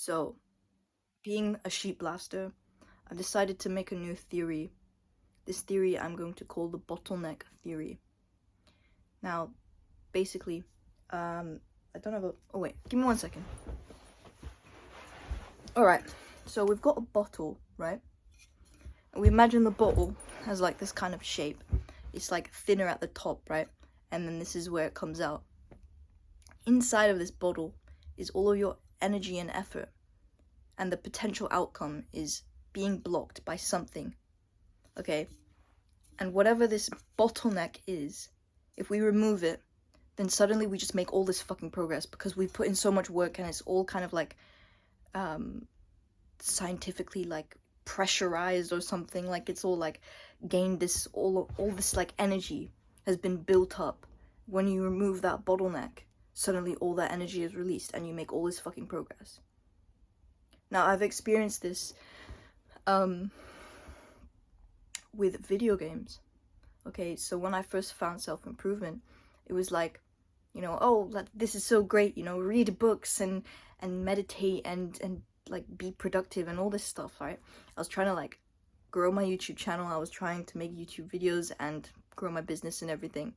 So, being a sheep blaster, I've decided to make a new theory. This theory I'm going to call the bottleneck theory. Now, basically, I don't have a... Oh wait, give me 1 second. Alright, so we've got a bottle, right? And we imagine the bottle has like this kind of shape. It's like thinner at the top, right? And then this is where it comes out. Inside of this bottle is all of your energy and effort. And the potential outcome is being blocked by something. Okay? And whatever this bottleneck is, if we remove it, then suddenly we just make all this fucking progress because we've put in so much work and it's all kind of like scientifically like pressurized or something. Like it's all like gained this all this like energy has been built up. When you remove that bottleneck, suddenly all that energy is released and you make all this fucking progress. Now I've experienced this with video games. Okay, so when I first found self-improvement, it was like, you know, oh, like, this is so great, you know, read books and meditate and like be productive and all this stuff, right? I was trying to like grow my YouTube channel. I was trying to make YouTube videos and grow my business and everything.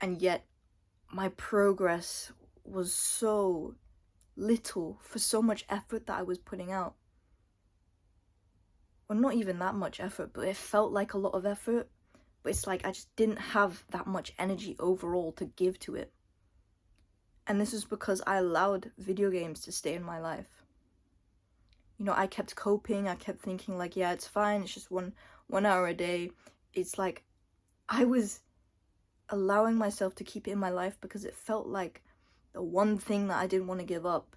And yet my progress was so little for so much effort that I was putting out. Well, not even that much effort, but it felt like a lot of effort. But it's like I just didn't have that much energy overall to give to it. And this is because I allowed video games to stay in my life. You know, I kept coping. I kept thinking like, yeah, it's fine. It's just one hour a day. It's like I was allowing myself to keep it in my life because it felt like the one thing that I didn't want to give up.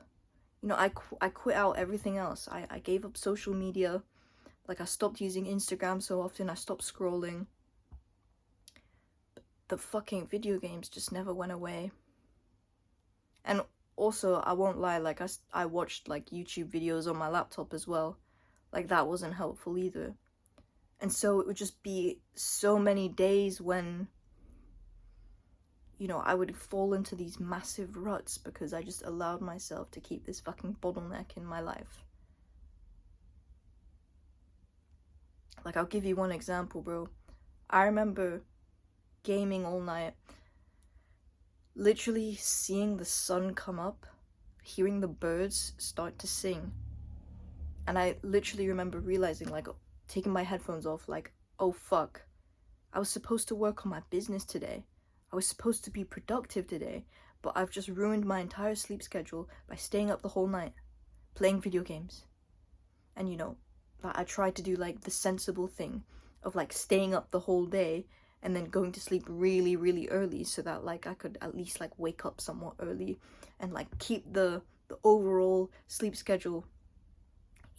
You know, I quit out everything else. I gave up social media. Like, I stopped using Instagram so often. I stopped scrolling. But the fucking video games just never went away. And also, I won't lie, like, I watched, like, YouTube videos on my laptop as well. Like, that wasn't helpful either. And so it would just be so many days when, you know, I would fall into these massive ruts because I just allowed myself to keep this fucking bottleneck in my life. Like, I'll give you one example, bro. I remember gaming all night, literally seeing the sun come up, hearing the birds start to sing. And I literally remember realizing, like, taking my headphones off, like, oh fuck, I was supposed to work on my business today. I was supposed to be productive today, but I've just ruined my entire sleep schedule by staying up the whole night, playing video games. And you know, I tried to do like the sensible thing of like staying up the whole day and then going to sleep really, really early so that like I could at least like wake up somewhat early and like keep the overall sleep schedule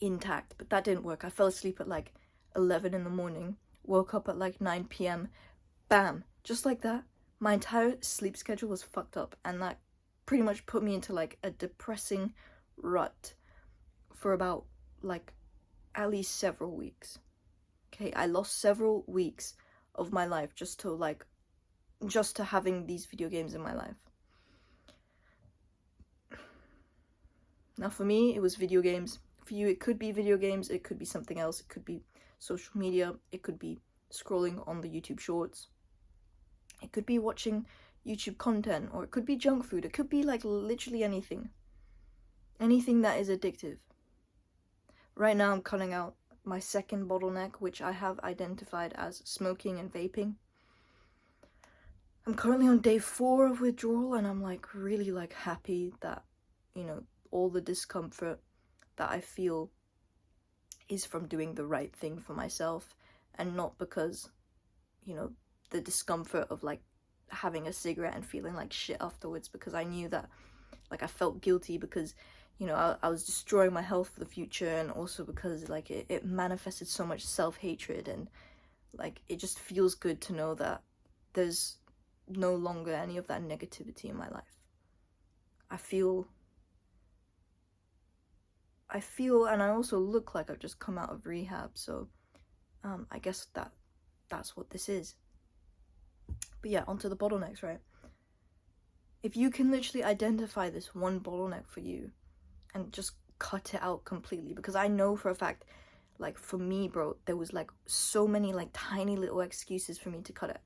intact. But that didn't work. I fell asleep at like 11 in the morning, woke up at like 9 p.m. Bam, just like that, my entire sleep schedule was fucked up, and that pretty much put me into like a depressing rut for about like at least several weeks. Okay, I lost several weeks of my life just to having these video games in my life. Now for me, it was video games. For you, it could be video games, it could be something else, it could be social media, it could be scrolling on the YouTube shorts, it could be watching YouTube content, or it could be junk food, it could be like literally anything. Anything that is addictive. Right now I'm cutting out my second bottleneck, which I have identified as smoking and vaping. I'm currently on day 4 of withdrawal, and I'm like really like happy that, you know, all the discomfort that I feel is from doing the right thing for myself, and not because, you know, the discomfort of like having a cigarette and feeling like shit afterwards, because I knew that like I felt guilty because, you know, I was destroying my health for the future, and also because like it manifested so much self-hatred, and like it just feels good to know that there's no longer any of that negativity in my life. I feel and I also look like I've just come out of rehab, so I guess that's what this is. But yeah, onto the bottlenecks, right? If you can literally identify this one bottleneck for you and just cut it out completely, because I know for a fact, like for me, bro, there was like so many like tiny little excuses for me to cut it,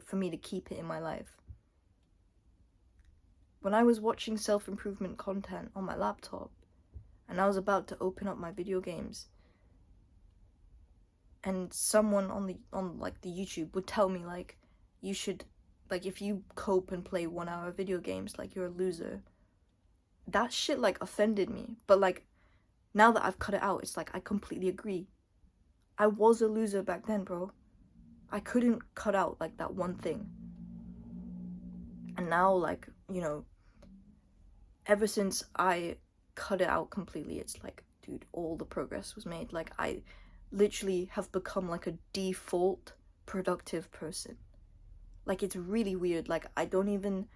for me to keep it in my life. When I was watching self-improvement content on my laptop and I was about to open up my video games, and someone on like the YouTube would tell me like, you should, like, if you cope and play 1 hour video games, like, you're a loser. That shit like offended me, but like now that I've cut it out, it's like I completely agree. I was a loser back then, bro. I couldn't cut out like that one thing. And now, like, you know, ever since I cut it out completely, it's like, dude, all the progress was made. Like, I literally have become like a default productive person. Like, it's really weird. Like, I don't even,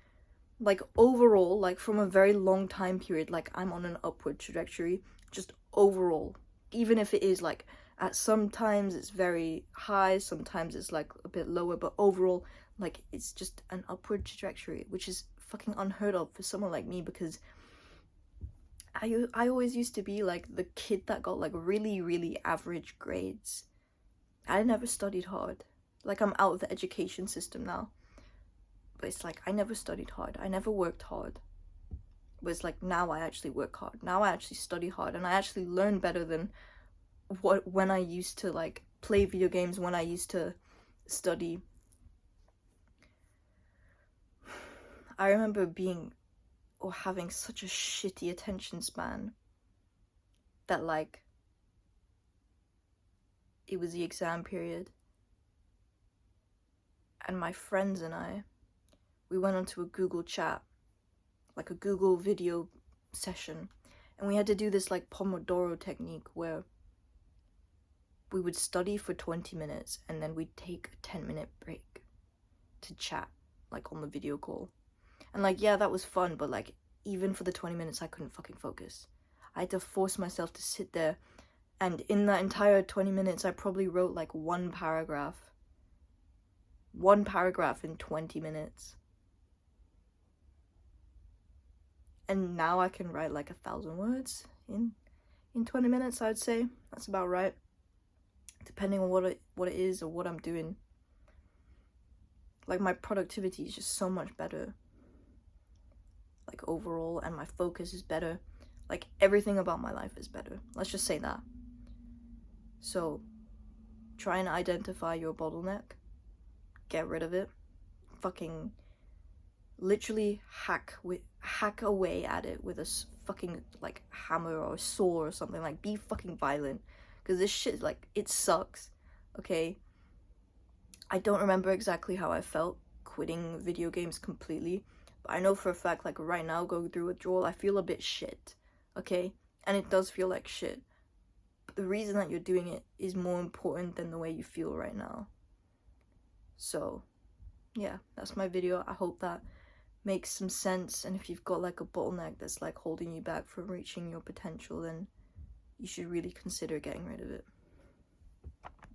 like, overall, like, from a very long time period, like, I'm on an upward trajectory, just overall. Even if it is, like, at sometimes it's very high, sometimes it's, like, a bit lower, but overall, like, it's just an upward trajectory, which is fucking unheard of for someone like me, because I always used to be, like, the kid that got, like, really, really average grades. I never studied hard. Like, I'm out of the education system now. But it's like, I never studied hard. I never worked hard. But it's like, now I actually work hard. Now I actually study hard. And I actually learn better than when I used to, like, play video games, when I used to study. I remember having such a shitty attention span that, like, it was the exam period. And my friends and I, we went onto a Google chat, like a Google video session, and we had to do this like Pomodoro technique where we would study for 20 minutes and then we'd take a 10-minute break to chat, like on the video call. And like, yeah, that was fun, but like, even for the 20 minutes, I couldn't fucking focus. I had to force myself to sit there, and in that entire 20 minutes, I probably wrote like one paragraph in 20 minutes. And now I can write like 1,000 words in 20 minutes, I'd say. That's about right. Depending on what it is or what I'm doing. Like, my productivity is just so much better. Like, overall, and my focus is better. Like, everything about my life is better. Let's just say that. So, try and identify your bottleneck. Get rid of it. Fucking literally hack away at it with a fucking like hammer or a saw or something. Like, be fucking violent, because this shit, like, it sucks. Okay, I don't remember exactly how I felt quitting video games completely, but I know for a fact, like, right now, going through withdrawal, I feel a bit shit. Okay, and it does feel like shit, but the reason that you're doing it is more important than the way you feel right now. So yeah, that's my video. I hope that makes some sense, and if you've got like a bottleneck that's like holding you back from reaching your potential, then you should really consider getting rid of it.